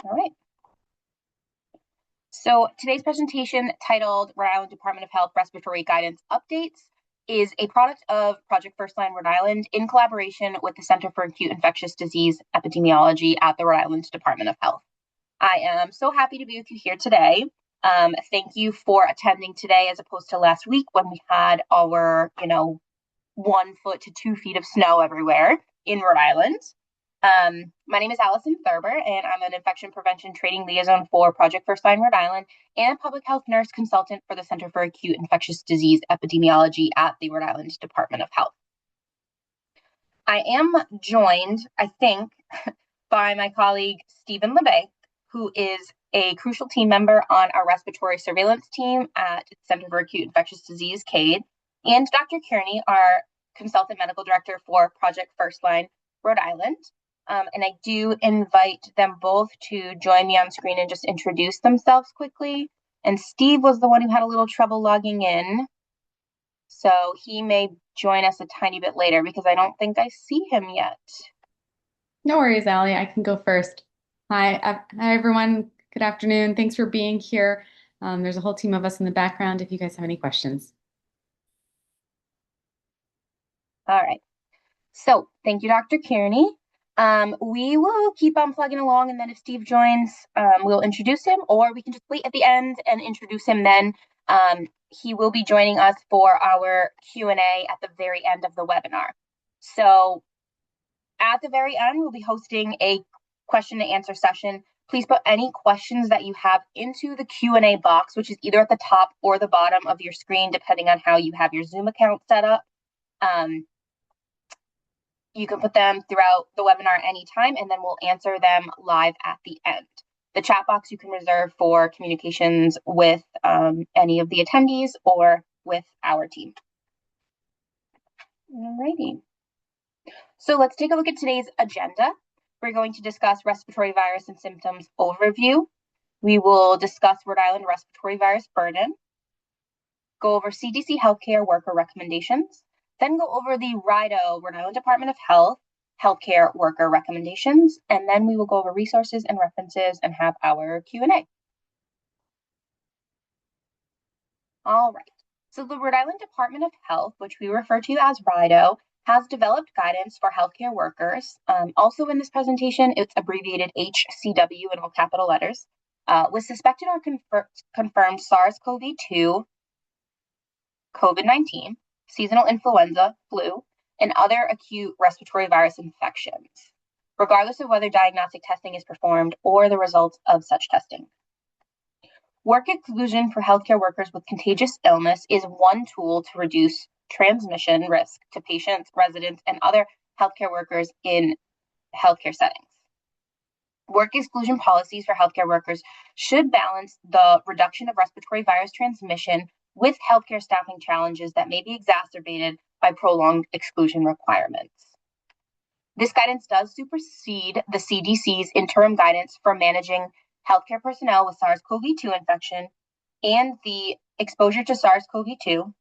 All right. So today's presentation, titled Rhode Island Department of Health Respiratory Guidance Updates, is a product of Project Firstline Rhode Island in collaboration with the Center for Acute Infectious Disease Epidemiology at the Rhode Island Department of Health. I am so happy to be with you here today. Thank you for attending today as opposed to last week when we had our, 1 foot to 2 feet of snow everywhere in Rhode Island. My name is Allison Thurber, and I'm an infection prevention training liaison for Project Firstline Rhode Island and a public health nurse consultant for the Center for Acute Infectious Disease Epidemiology at the Rhode Island Department of Health. I am joined, I think, by my colleague, Stephen LeBay, who is a crucial team member on our respiratory surveillance team at the Center for Acute Infectious Disease, CADE, and Dr. Kearney, our consultant medical director for Project Firstline Rhode Island. And I do invite them both to join me on screen and just introduce themselves quickly. And Steve was the one who had a little trouble logging in, so he may join us a tiny bit later because I don't think I see him yet. No worries, Allie. I can go first. Hi, everyone. Good afternoon. Thanks for being here. There's a whole team of us in the background if you guys have any questions. All right. So thank you, Dr. Kearney. We will keep on plugging along, and then if Steve joins, we'll introduce him, or we can just wait at the end and introduce him then. He will be joining us for our Q&A at the very end of the webinar. So at the very end, we'll be hosting a question and answer session. Please put any questions that you have into the Q&A box, which is either at the top or the bottom of your screen, depending on how you have your Zoom account set up. You can put them throughout the webinar anytime, and then we'll answer them live at the end. The chat box you can reserve for communications with any of the attendees or with our team. Alrighty. So let's take a look at today's agenda. We're going to discuss respiratory virus and symptoms overview. We will discuss Rhode Island respiratory virus burden, go over CDC healthcare worker recommendations, then go over the RIDOH, Rhode Island Department of Health, healthcare worker recommendations, and then we will go over resources and references and have our Q&A. All right, so the Rhode Island Department of Health, which we refer to as RIDOH, has developed guidance for healthcare workers. Also in this presentation, it's abbreviated HCW in all capital letters, with suspected or confirmed SARS-CoV-2, COVID-19, seasonal influenza, flu, and other acute respiratory virus infections, regardless of whether diagnostic testing is performed or the results of such testing. Work exclusion for healthcare workers with contagious illness is one tool to reduce transmission risk to patients, residents, and other healthcare workers in healthcare settings. Work exclusion policies for healthcare workers should balance the reduction of respiratory virus transmission with healthcare staffing challenges that may be exacerbated by prolonged exclusion requirements. This guidance does supersede the CDC's interim guidance for managing healthcare personnel with SARS-CoV-2 infection and the exposure to SARS-CoV-2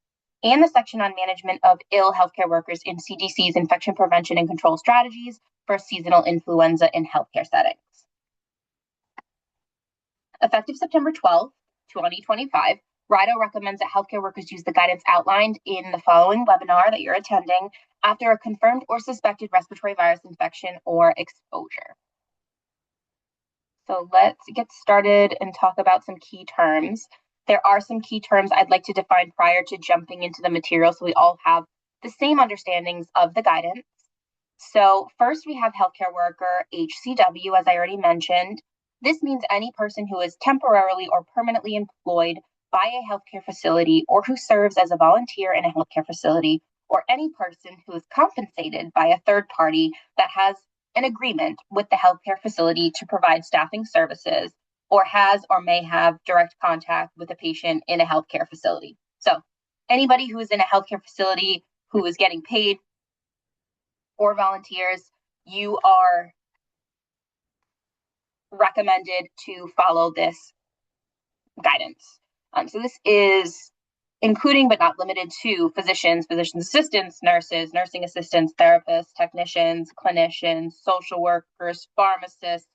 and the section on management of ill healthcare workers in CDC's infection prevention and control strategies for seasonal influenza in healthcare settings. Effective September 12, 2025, RIDOH recommends that healthcare workers use the guidance outlined in the following webinar that you're attending after a confirmed or suspected respiratory virus infection or exposure. So let's get started and talk about some key terms. There are some key terms I'd like to define prior to jumping into the material so we all have the same understandings of the guidance. So first we have healthcare worker, HCW, as I already mentioned. This means any person who is temporarily or permanently employed by a healthcare facility or who serves as a volunteer in a healthcare facility, or any person who is compensated by a third party that has an agreement with the healthcare facility to provide staffing services or has or may have direct contact with a patient in a healthcare facility. So anybody who is in a healthcare facility who is getting paid or volunteers, you are recommended to follow this guidance. So this is including but not limited to physicians, physician assistants, nurses, nursing assistants, therapists, technicians, clinicians, social workers, pharmacists,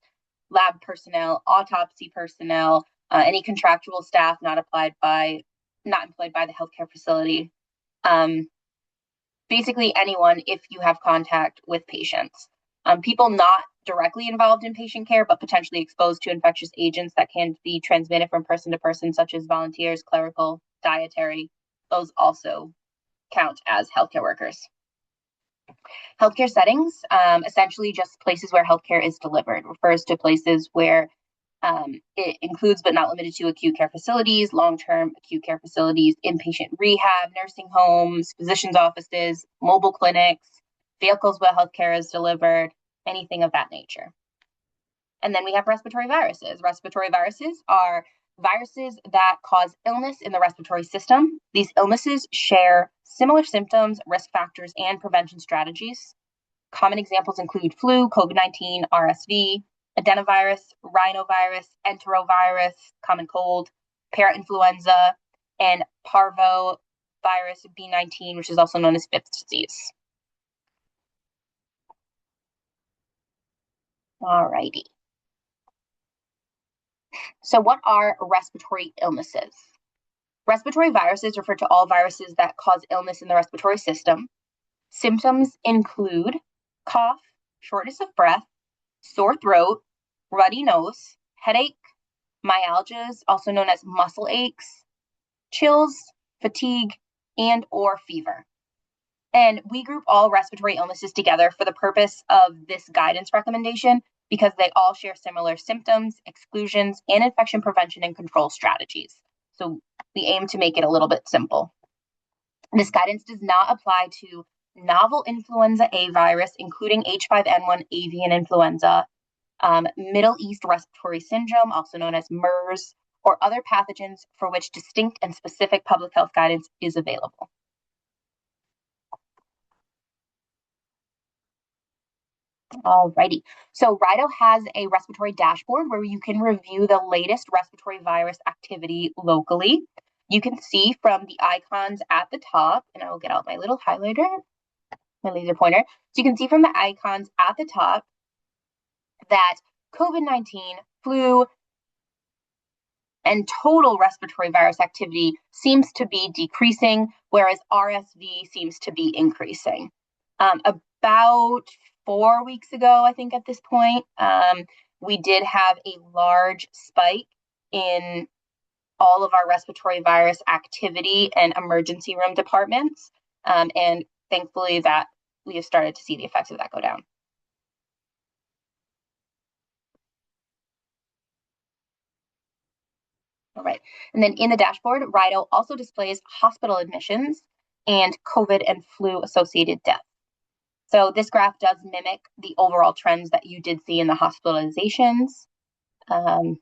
lab personnel, autopsy personnel, any contractual staff not employed by the healthcare facility. Basically anyone if you have contact with patients. People not directly involved in patient care, but potentially exposed to infectious agents that can be transmitted from person to person, such as volunteers, clerical, dietary. Those also count as healthcare workers. Healthcare settings, essentially just places where healthcare is delivered, refers to places where it includes but not limited to acute care facilities, long-term acute care facilities, inpatient rehab, nursing homes, physicians' offices, mobile clinics, vehicles where healthcare is delivered, anything of that nature. And then we have respiratory viruses. Respiratory viruses are viruses that cause illness in the respiratory system. These illnesses share similar symptoms, risk factors, and prevention strategies. Common examples include flu, COVID-19, RSV, adenovirus, rhinovirus, enterovirus, common cold, parainfluenza, and parvovirus B19, which is also known as Fifth disease. Alrighty. So what are respiratory illnesses? Respiratory viruses refer to all viruses that cause illness in the respiratory system. Symptoms include cough, shortness of breath, sore throat, ruddy nose, headache, myalgias, also known as muscle aches, chills, fatigue, and or fever. And we group all respiratory illnesses together for the purpose of this guidance recommendation because they all share similar symptoms, exclusions, and infection prevention and control strategies. So we aim to make it a little bit simple. This guidance does not apply to novel influenza A virus, including H5N1 avian influenza, Middle East respiratory syndrome, also known as MERS, or other pathogens for which distinct and specific public health guidance is available. Alrighty, so RIDOH has a respiratory dashboard where you can review the latest respiratory virus activity locally. You can see from the icons at the top, and I will get out my little highlighter, my laser pointer. So you can see from the icons at the top that COVID-19, flu, and total respiratory virus activity seems to be decreasing, whereas RSV seems to be increasing. About 4 weeks ago, I think at this point, we did have a large spike in all of our respiratory virus activity and emergency room departments. And thankfully that we have started to see the effects of that go down. All right, and then in the dashboard, RIDOH also displays hospital admissions and COVID and flu associated deaths. So this graph does mimic the overall trends that you did see in the hospitalizations. And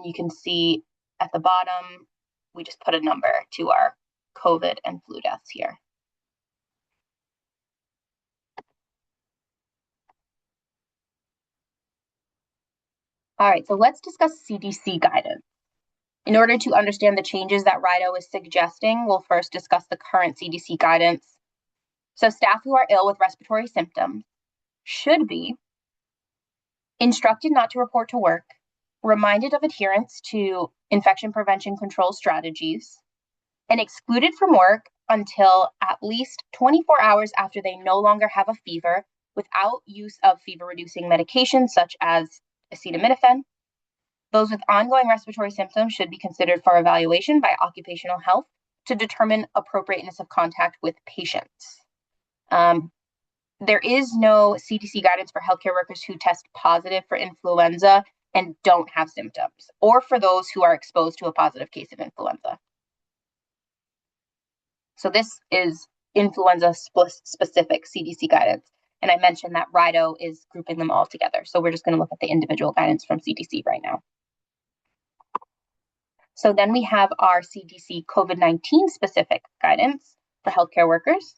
you can see at the bottom, we just put a number to our COVID and flu deaths here. All right, so let's discuss CDC guidance. In order to understand the changes that RIDOH is suggesting, we'll first discuss the current CDC guidance. So staff who are ill with respiratory symptoms should be instructed not to report to work, reminded of adherence to infection prevention control strategies, and excluded from work until at least 24 hours after they no longer have a fever without use of fever-reducing medications such as acetaminophen. Those with ongoing respiratory symptoms should be considered for evaluation by occupational health to determine appropriateness of contact with patients. There is no CDC guidance for healthcare workers who test positive for influenza and don't have symptoms, or for those who are exposed to a positive case of influenza. So this is influenza-specific CDC guidance. And I mentioned that RIDOH is grouping them all together. So we're just going to look at the individual guidance from CDC right now. So then we have our CDC COVID-19 specific guidance for healthcare workers.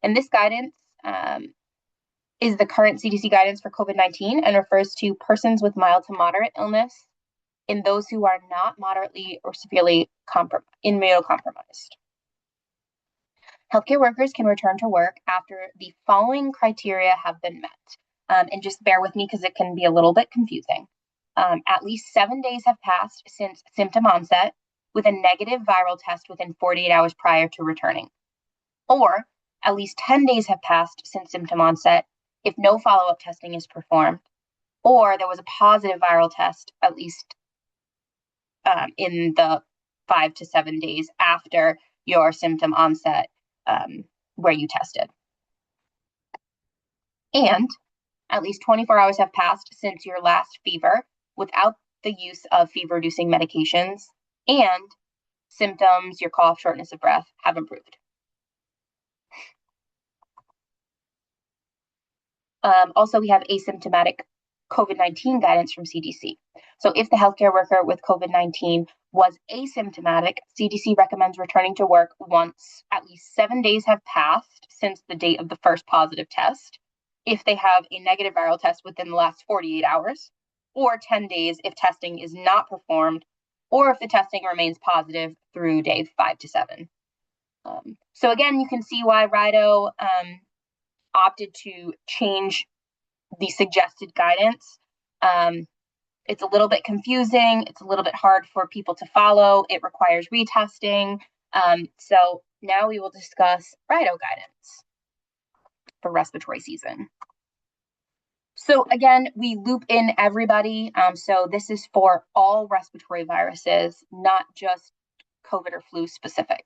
And this guidance is the current CDC guidance for COVID-19 and refers to persons with mild to moderate illness in those who are not moderately or severely immunocompromised. Healthcare workers can return to work after the following criteria have been met. And just bear with me because it can be a little bit confusing. At least 7 days have passed since symptom onset with a negative viral test within 48 hours prior to returning. Or at least 10 days have passed since symptom onset if no follow-up testing is performed, or there was a positive viral test at least in the 5 to 7 days after your symptom onset where you tested. And at least 24 hours have passed since your last fever without the use of fever-reducing medications, and symptoms, your cough, shortness of breath, have improved. Also, we have asymptomatic COVID-19 guidance from CDC. So if the healthcare worker with COVID-19 was asymptomatic, CDC recommends returning to work once at least 7 days have passed since the date of the first positive test, if they have a negative viral test within the last 48 hours, or 10 days if testing is not performed, or if the testing remains positive through day 5 to 7. So again, you can see why RIDOH opted to change the suggested guidance. It's a little bit confusing. It's a little bit hard for people to follow. It requires retesting. So now we will discuss RIDOH guidance for respiratory season. So again, we loop in everybody. So this is for all respiratory viruses, not just COVID or flu specific.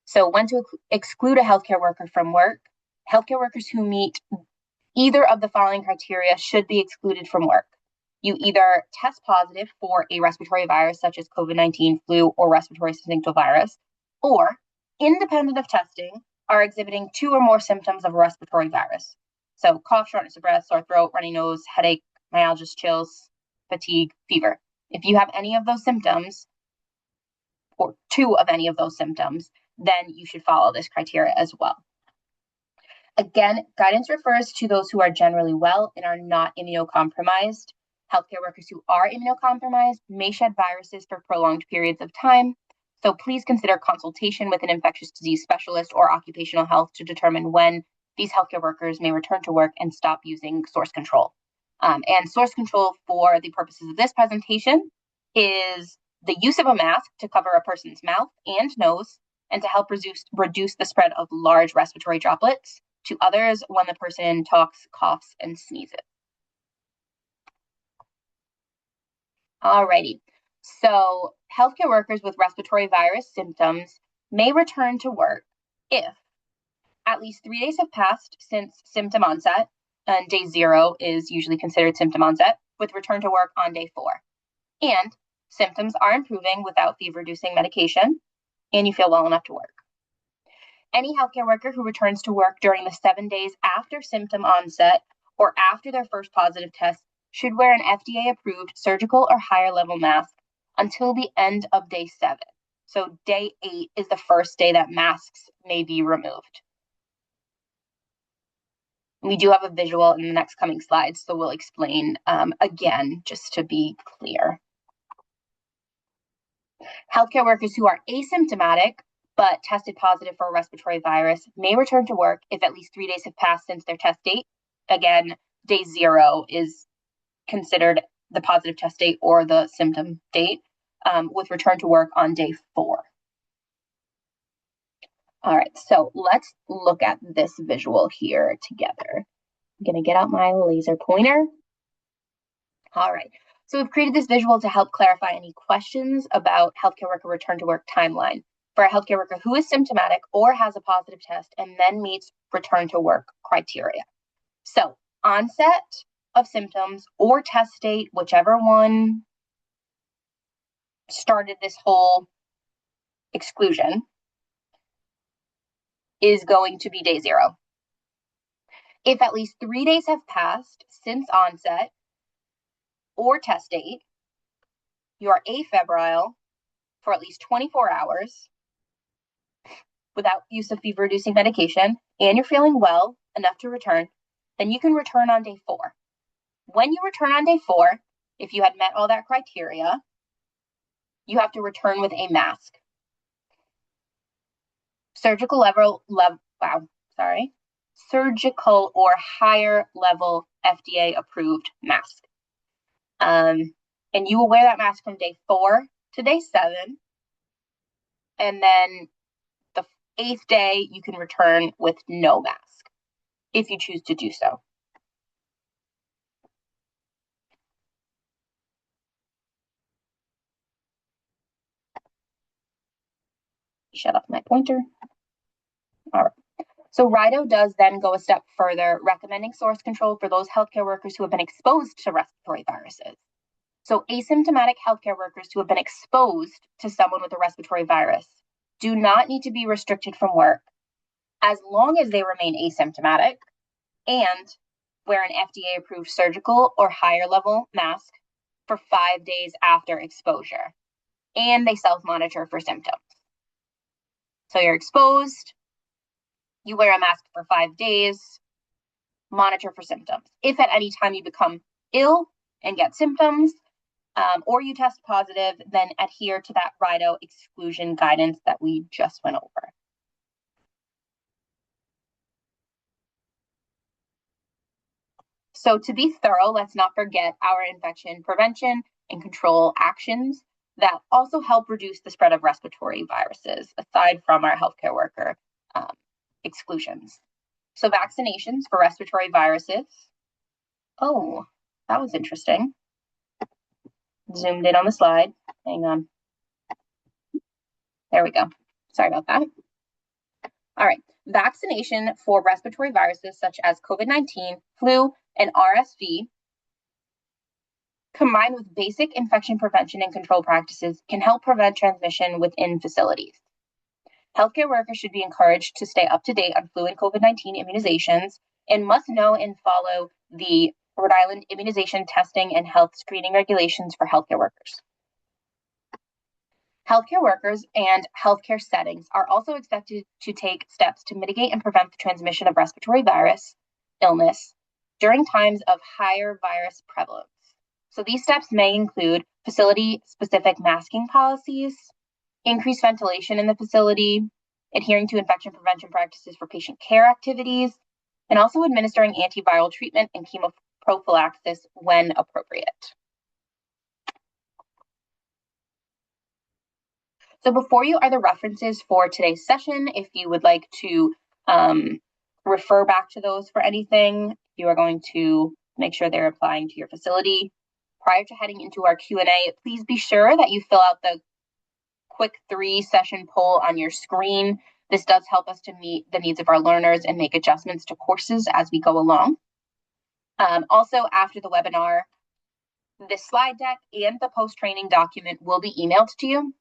So when to exclude a healthcare worker from work, healthcare workers who meet either of the following criteria should be excluded from work. You either test positive for a respiratory virus such as COVID-19, flu, or respiratory syncytial virus, or independent of testing, are exhibiting 2 or more symptoms of a respiratory virus. So cough, shortness of breath, sore throat, runny nose, headache, myalgias, chills, fatigue, fever. If you have any of those symptoms, or 2 of any of those symptoms, then you should follow this criteria as well. Again, guidance refers to those who are generally well and are not immunocompromised. Healthcare workers who are immunocompromised may shed viruses for prolonged periods of time. So please consider consultation with an infectious disease specialist or occupational health to determine when these healthcare workers may return to work and stop using source control. And source control for the purposes of this presentation is the use of a mask to cover a person's mouth and nose and to help reduce the spread of large respiratory droplets to others when the person talks, coughs, and sneezes. Alrighty, so healthcare workers with respiratory virus symptoms may return to work if at least 3 days have passed since symptom onset, and day 0 is usually considered symptom onset, with return to work on day 4. And symptoms are improving without fever-reducing medication, and you feel well enough to work. Any healthcare worker who returns to work during the 7 days after symptom onset or after their first positive test should wear an FDA-approved surgical or higher level mask until the end of day 7. So day 8 is the first day that masks may be removed. We do have a visual in the next coming slides, so we'll explain again, just to be clear. Healthcare workers who are asymptomatic but tested positive for a respiratory virus may return to work if at least 3 days have passed since their test date. Again, day 0 is considered the positive test date or the symptom date, with return to work on day 4. All right, so let's look at this visual here together. I'm gonna get out my laser pointer. All right, so we've created this visual to help clarify any questions about healthcare worker return to work timeline for a healthcare worker who is symptomatic or has a positive test and then meets return to work criteria. So onset of symptoms or test date, whichever one started this whole exclusion, is going to be day 0. If at least 3 days have passed since onset or test date, you are afebrile for at least 24 hours without use of fever-reducing medication, and you're feeling well enough to return, then you can return on day 4. When you return on day 4, if you had met all that criteria, you have to return with a mask. Surgical surgical or higher level FDA approved mask. And you will wear that mask from day 4 to day 7. And then the 8th day, you can return with no mask if you choose to do so. Shut off my pointer. All right. So RIDOH does then go a step further, recommending source control for those healthcare workers who have been exposed to respiratory viruses. So asymptomatic healthcare workers who have been exposed to someone with a respiratory virus do not need to be restricted from work as long as they remain asymptomatic and wear an FDA-approved surgical or higher level mask for 5 days after exposure, and they self-monitor for symptoms. So you're exposed, you wear a mask for 5 days, monitor for symptoms. If at any time you become ill and get symptoms, or you test positive, then adhere to that RIDOH exclusion guidance that we just went over. So to be thorough, let's not forget our infection prevention and control actions that also help reduce the spread of respiratory viruses, aside from our healthcare worker exclusions. So vaccinations for respiratory viruses. Oh, that was interesting. Zoomed in on the slide. Hang on. There we go. Sorry about that. All right. Vaccination for respiratory viruses such as COVID-19, flu, and RSV, combined with basic infection prevention and control practices, can help prevent transmission within facilities. Healthcare workers should be encouraged to stay up to date on flu and COVID-19 immunizations and must know and follow the Rhode Island immunization testing and health screening regulations for healthcare workers. Healthcare workers and healthcare settings are also expected to take steps to mitigate and prevent the transmission of respiratory virus illness during times of higher virus prevalence. So these steps may include facility-specific masking policies, increased ventilation in the facility, adhering to infection prevention practices for patient care activities, and also administering antiviral treatment and chemoprophylaxis when appropriate. So before you are the references for today's session. If you would like to refer back to those for anything, you are going to make sure they're applying to your facility. Prior to heading into our Q&A, please be sure that you fill out the quick 3-session poll on your screen. This does help us to meet the needs of our learners and make adjustments to courses as we go along. Also, after the webinar, this slide deck and the post-training document will be emailed to you.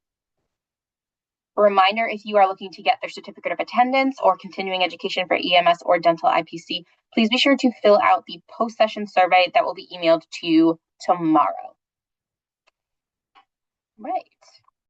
A reminder, if you are looking to get their certificate of attendance or continuing education for EMS or dental IPC, please be sure to fill out the post-session survey that will be emailed to you tomorrow. Right.